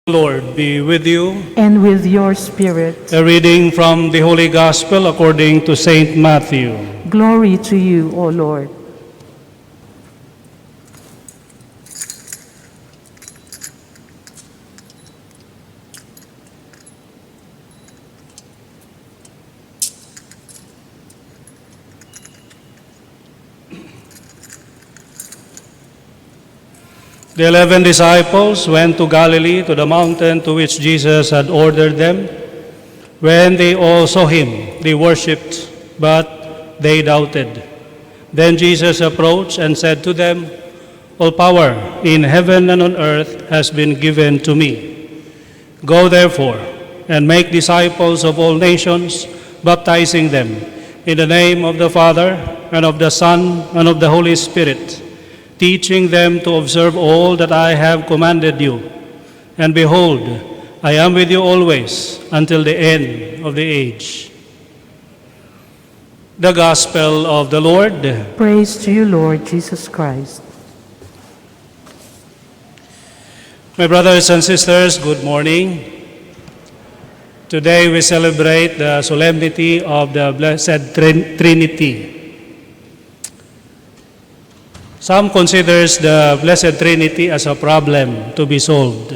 Lord be with you. and with your spirit. A reading from the Holy Gospel according to Saint Matthew. Glory to you, O Lord. The 11 disciples went to Galilee, to the mountain to which Jesus had ordered them. When they all saw him, they worshipped, but they doubted. Then Jesus approached and said to them, "All power in heaven and on earth has been given to me. Go therefore and make disciples of all nations, baptizing them in the name of the Father and of the Son and of the Holy Spirit, teaching them to observe all that I have commanded you. And behold, I am with you always until the end of the age." The Gospel of the Lord. Praise to you, Lord Jesus Christ. My brothers and sisters, good morning. Today we celebrate the solemnity of the Blessed Trinity. Some considers the Blessed Trinity as a problem to be solved.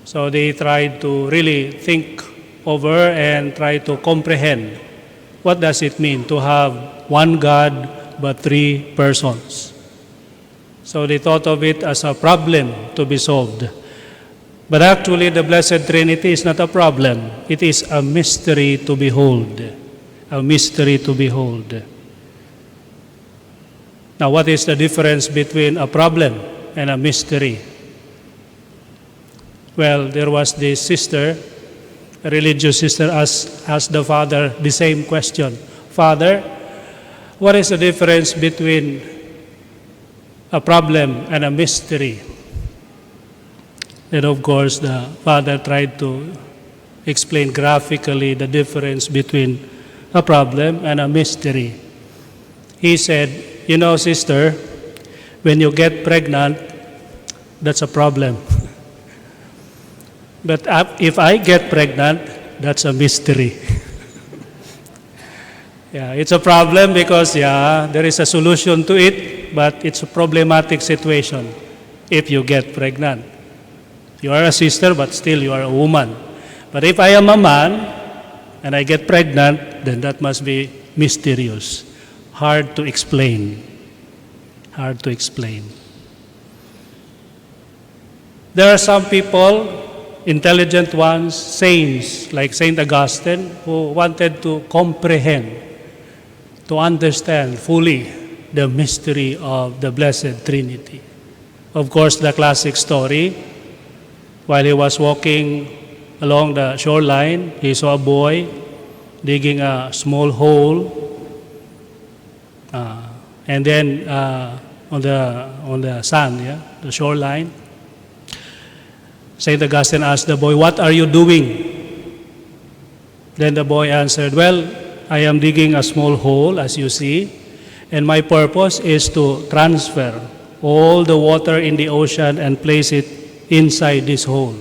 So they try to really think over and try to comprehend what does it mean to have one God but three persons. So they thought of it as a problem to be solved. But actually the Blessed Trinity is not a problem. It is a mystery to behold. A mystery to behold. Now, what is the difference between a problem and a mystery? Well, there was this sister, a religious sister, asked the father the same question. "Father, what is the difference between a problem and a mystery?" And of course, the father tried to explain graphically the difference between a problem and a mystery. He said, "You know, sister, when you get pregnant, that's a problem. But if I get pregnant, that's a mystery." Yeah, it's a problem because, there is a solution to it, but it's a problematic situation if you get pregnant. You are a sister, but still you are a woman. But if I am a man and I get pregnant, then that must be mysterious. Hard to explain. Hard to explain. There are some people, intelligent ones, saints like Saint Augustine, who wanted to comprehend, to understand fully the mystery of the Blessed Trinity. Of course, the classic story, while he was walking along the shoreline, he saw a boy digging a small hole. And then on the sand, the shoreline, Saint Augustine asked the boy, "What are you doing?" Then the boy answered, "Well, I am digging a small hole, as you see, and my purpose is to transfer all the water in the ocean and place it inside this hole."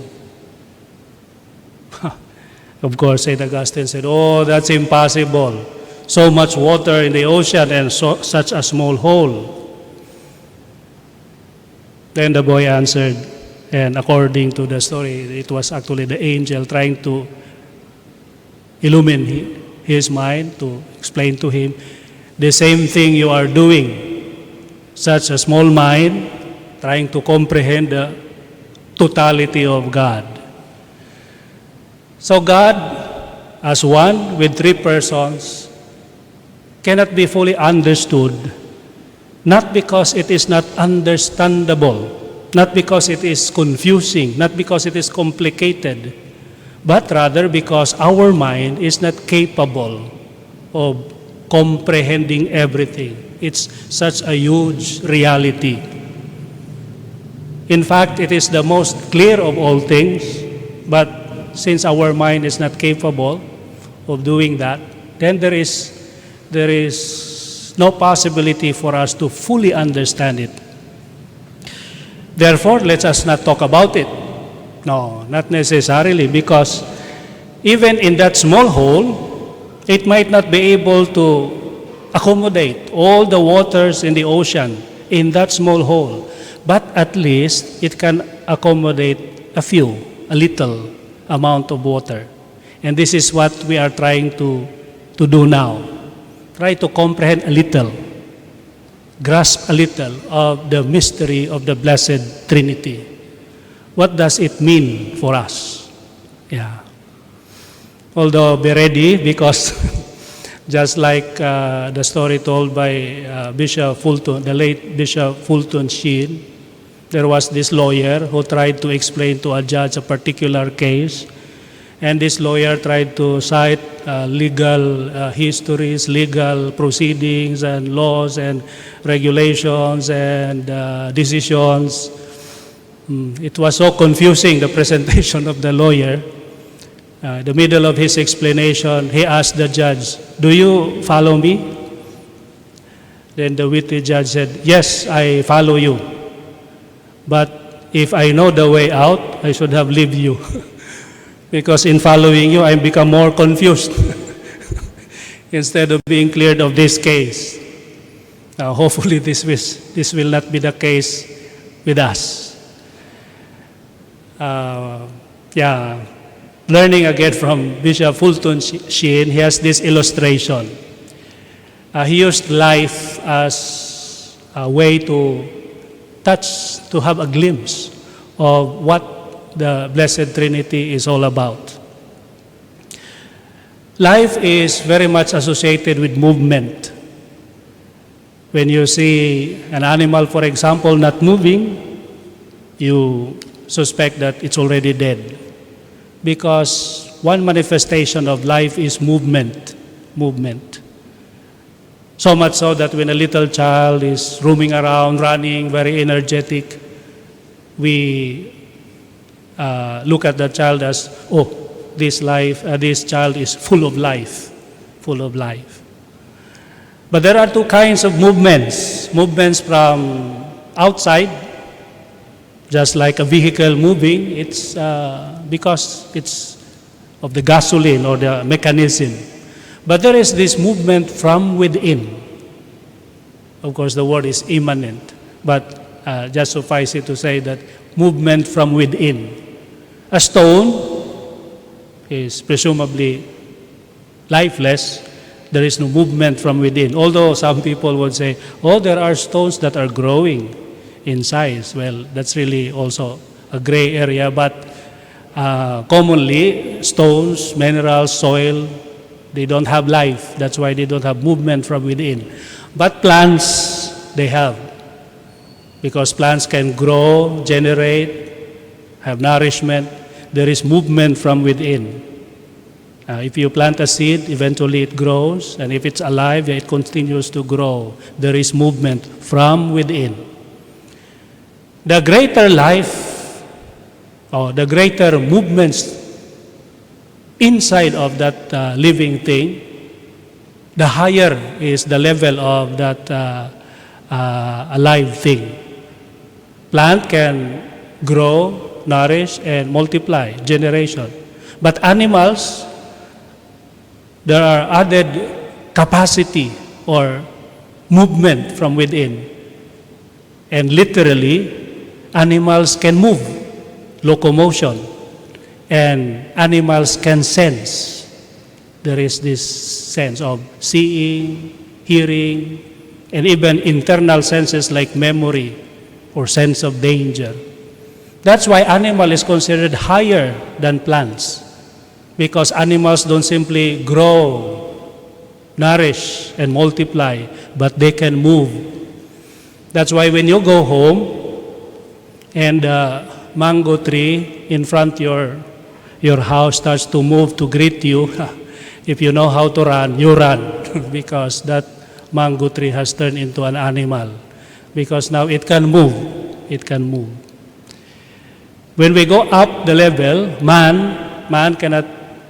Of course, Saint Augustine said, "Oh, that's impossible. So much water in the ocean and such a small hole." Then the boy answered, and according to the story, it was actually the angel trying to illumine his mind, to explain to him, "The same thing you are doing, such a small mind, trying to comprehend the totality of God." So God, as one with three persons, cannot be fully understood, not because it is not understandable, not because it is confusing, not because it is complicated, but rather because our mind is not capable of comprehending everything. It's such a huge reality. In fact, it is the most clear of all things, but since our mind is not capable of doing that, then there is no possibility for us to fully understand it. Therefore, let us not talk about it. No, not necessarily, because even in that small hole, it might not be able to accommodate all the waters in the ocean in that small hole. But at least it can accommodate a little amount of water. And this is what we are trying to do now. Try to comprehend a little, grasp a little of the mystery of the Blessed Trinity. What does it mean for us? Yeah. Although be ready, because just like the story told by Bishop Fulton, the late Bishop Fulton Sheen, there was this lawyer who tried to explain to a judge a particular case, and this lawyer tried to cite legal histories, legal proceedings, and laws and regulations and decisions. It was so confusing, the presentation of the lawyer. In the middle of his explanation, he asked the judge, "Do you follow me?" Then the witty judge said, "Yes, I follow you. But if I know the way out, I should have leave you." Because in following you, I become more confused instead of being cleared of this case. Hopefully this will not be the case with us. Learning again from Bishop Fulton Sheen, he has this illustration. He used life as a way to touch, to have a glimpse of what the Blessed Trinity is all about. Life is very much associated with movement. When you see an animal, for example, not moving, you suspect that it's already dead. Because one manifestation of life is movement. So much so that when a little child is roaming around, running, very energetic, we look at the child as, oh, this child is full of life. But there are two kinds of movements. Movements from outside, just like a vehicle moving, it's because it's of the gasoline or the mechanism. But there is this movement from within. Of course, the word is immanent, but just suffice it to say that movement from within. A stone is presumably lifeless. There is no movement from within. Although some people would say, oh, there are stones that are growing in size. Well, that's really also a gray area, but commonly stones, minerals, soil, they don't have life. That's why they don't have movement from within. But plants, they have. Because plants can grow, generate, have nourishment. There is movement from within. If you plant a seed, eventually it grows, and if it's alive, it continues to grow. There is movement from within. The greater life, or the greater movements inside of that living thing, the higher is the level of that alive thing. Plant can grow, nourish, and multiply, generation. But animals, there are added capacity or movement from within. And literally, animals can move, locomotion, and animals can sense. There is this sense of seeing, hearing, and even internal senses like memory or sense of danger. That's why animal is considered higher than plants, because animals don't simply grow, nourish, and multiply, but they can move. That's why when you go home and the mango tree in front your house starts to move to greet you, if you know how to run, you run because that mango tree has turned into an animal, because now it can move. When we go up the level, man cannot,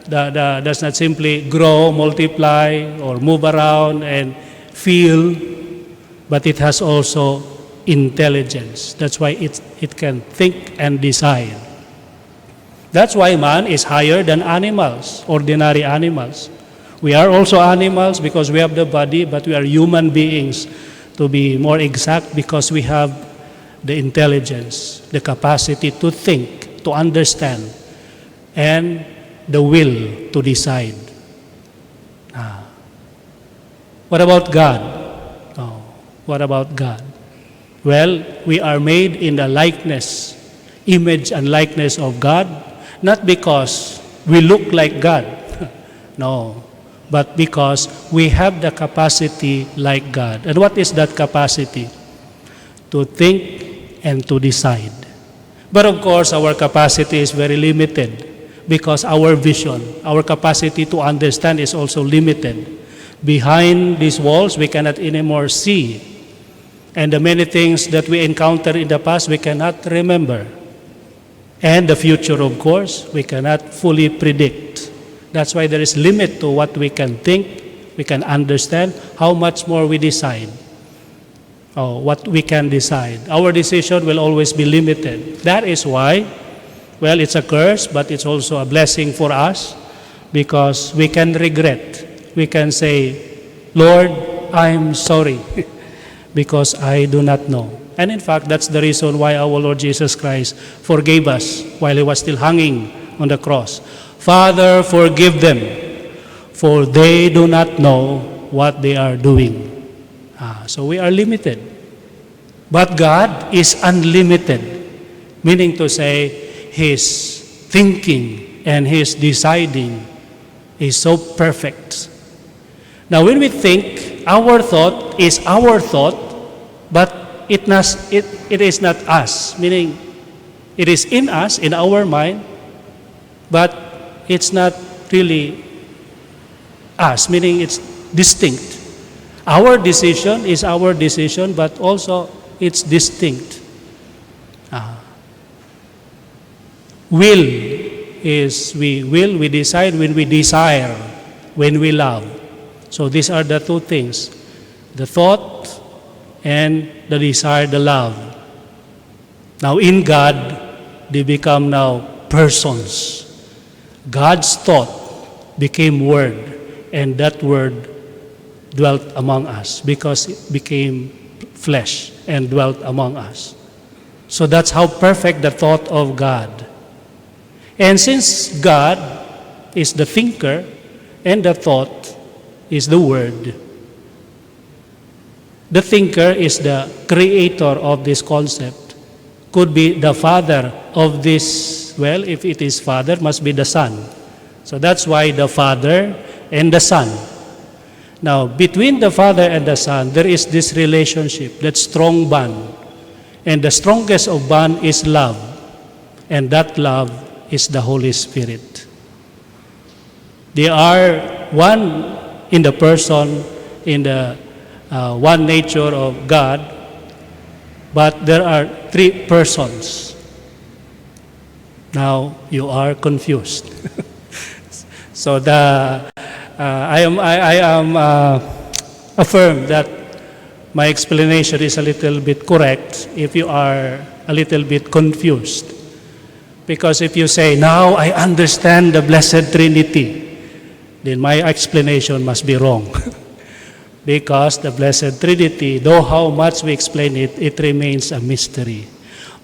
does not simply grow, multiply, or move around and feel, but it has also intelligence. That's why it can think and decide. That's why man is higher than animals, ordinary animals. We are also animals because we have the body, but we are human beings, to be more exact, because we have the intelligence, the capacity to think, to understand, and the will to decide. What about God? Oh, what about God? Well, we are made in the likeness, image and likeness of God, not because we look like God, no, but because we have the capacity like God. And what is that capacity? To think and to decide. But of course, our capacity is very limited because our vision, our capacity to understand is also limited. Behind these walls, we cannot anymore see. And the many things that we encountered in the past, we cannot remember. And the future, of course, we cannot fully predict. That's why there is limit to what we can think, we can understand, how much more we decide. What we can decide. Our decision will always be limited. That is why, well, it's a curse, but it's also a blessing for us because we can regret. We can say, Lord, I'm sorry because I do not know. And in fact, that's the reason why our Lord Jesus Christ forgave us while He was still hanging on the cross. Father, forgive them, for they do not know what they are doing. So we are limited. But God is unlimited, meaning to say His thinking and His deciding is so perfect. Now when we think, our thought is our thought, but it is not us, meaning it is in us, in our mind, but it's not really us, meaning it's distinct. Our decision is our decision, but also it's distinct. Will is we decide when we desire, when we love. So these are the two things, the thought and the desire, the love. Now in God, they become now persons. God's thought became word, and that word dwelt among us because it became flesh and dwelt among us. So that's how perfect the thought of God. And since God is the thinker and the thought is the word, the thinker is the creator of this concept, could be the father of this. Well, if it is father, must be the son. So that's why the Father and the Son. Now, between the Father and the Son, there is this relationship, that strong bond. And the strongest of bond is love. And that love is the Holy Spirit. They are one in the person, in the one nature of God, but there are three persons. Now you are confused. So I am affirm that my explanation is a little bit correct if you are a little bit confused. Because if you say, now I understand the Blessed Trinity, then my explanation must be wrong. Because the Blessed Trinity, though how much we explain it, it remains a mystery.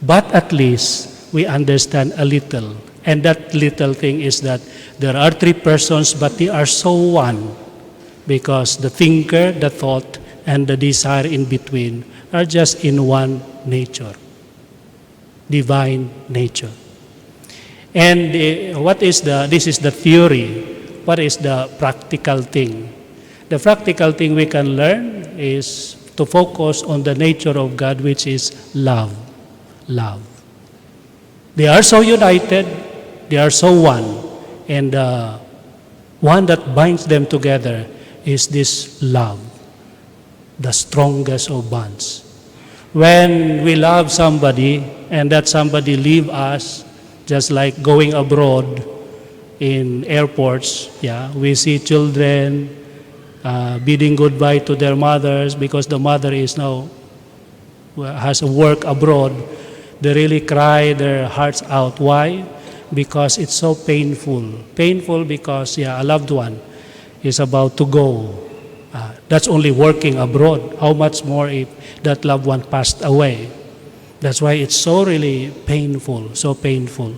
But at least we understand a little. And that little thing is that there are three persons, but they are so one. Because the thinker, the thought, and the desire in between are just in one nature. Divine nature. And this is the theory. What is the practical thing? The practical thing we can learn is to focus on the nature of God, which is love. Love. They are so united, they are so one, and one that binds them together is this love, the strongest of bonds. When we love somebody and that somebody leave us, just like going abroad in airports, we see children bidding goodbye to their mothers because the mother is now has a work abroad. They really cry their hearts out. Why? because it's so painful. Painful because, a loved one is about to go. That's only working abroad. How much more if that loved one passed away? That's why it's so really painful, so painful.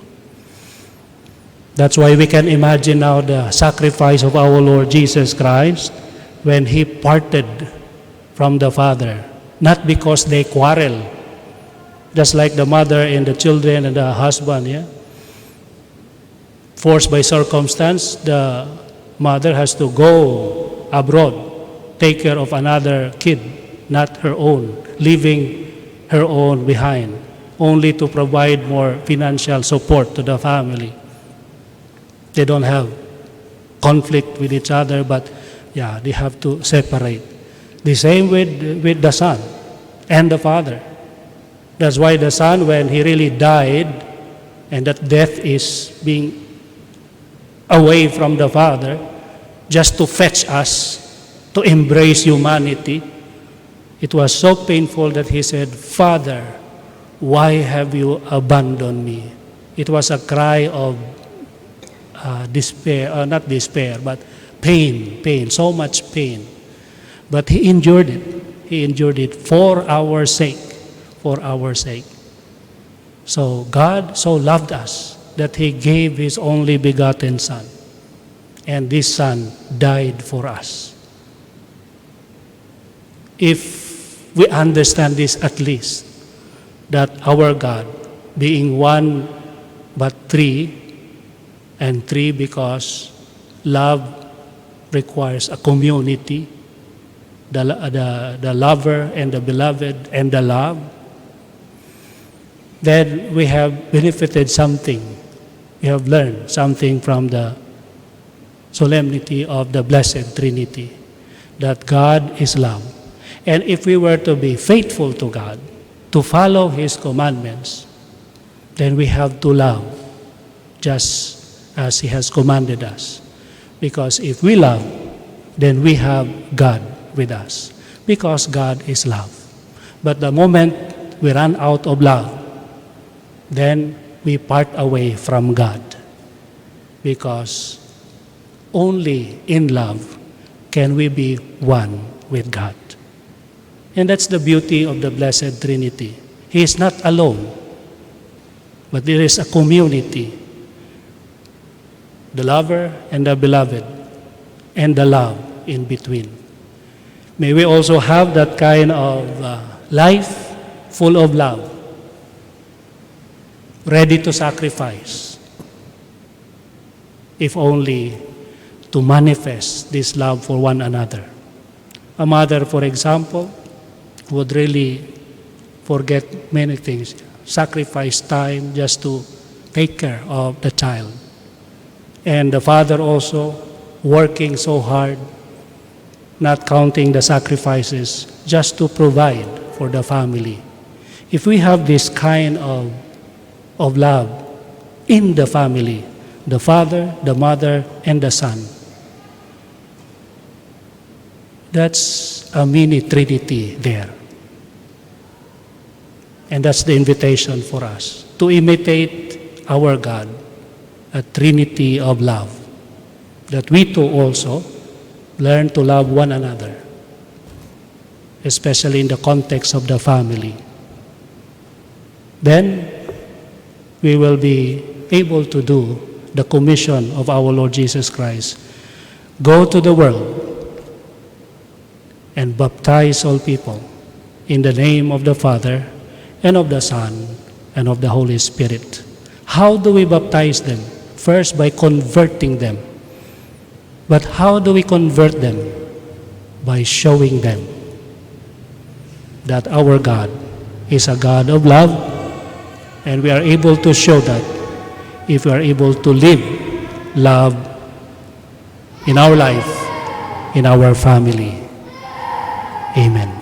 That's why we can imagine now the sacrifice of our Lord Jesus Christ when He parted from the Father. Not because they quarrel, just like the mother and the children and the husband, forced by circumstance, the mother has to go abroad, take care of another kid, not her own, leaving her own behind, only to provide more financial support to the family. They don't have conflict with each other, but they have to separate. The same with the Son and the Father. That's why the Son, when He really died, and that death is being away from the Father, just to fetch us, to embrace humanity, it was so painful that He said, "Father, why have you abandoned me?" It was a cry of despair, not despair, but pain, so much pain. But He endured it. He endured it for our sake, So God so loved us that He gave His only begotten Son. And this Son died for us. If we understand this at least, that our God, being one but three, and three because love requires a community, the lover and the beloved and the love, then we have benefited something. We have learned something from the solemnity of the Blessed Trinity, that God is love. And if we were to be faithful to God, to follow His commandments, then we have to love just as He has commanded us. Because if we love, then we have God with us, because God is love. But the moment we run out of love, then we part away from God, because only in love can we be one with God. And that's the beauty of the Blessed Trinity. He is not alone, but there is a community, the lover and the beloved, and the love in between. May we also have that kind of life full of love, ready to sacrifice, if only to manifest this love for one another. A mother, for example, would really forget many things, sacrifice time just to take care of the child. And the father also working so hard, not counting the sacrifices, just to provide for the family. If we have this kind of love in the family, the father, the mother, and the son, that's a mini Trinity there. And that's the invitation for us, to imitate our God, a Trinity of love, that we too also learn to love one another, especially in the context of the family. Then we will be able to do the commission of our Lord Jesus Christ. Go to the world and baptize all people in the name of the Father and of the Son and of the Holy Spirit. How do we baptize them? First, by converting them. But how do we convert them? By showing them that our God is a God of love, and we are able to show that if we are able to live love in our life, in our family. Amen.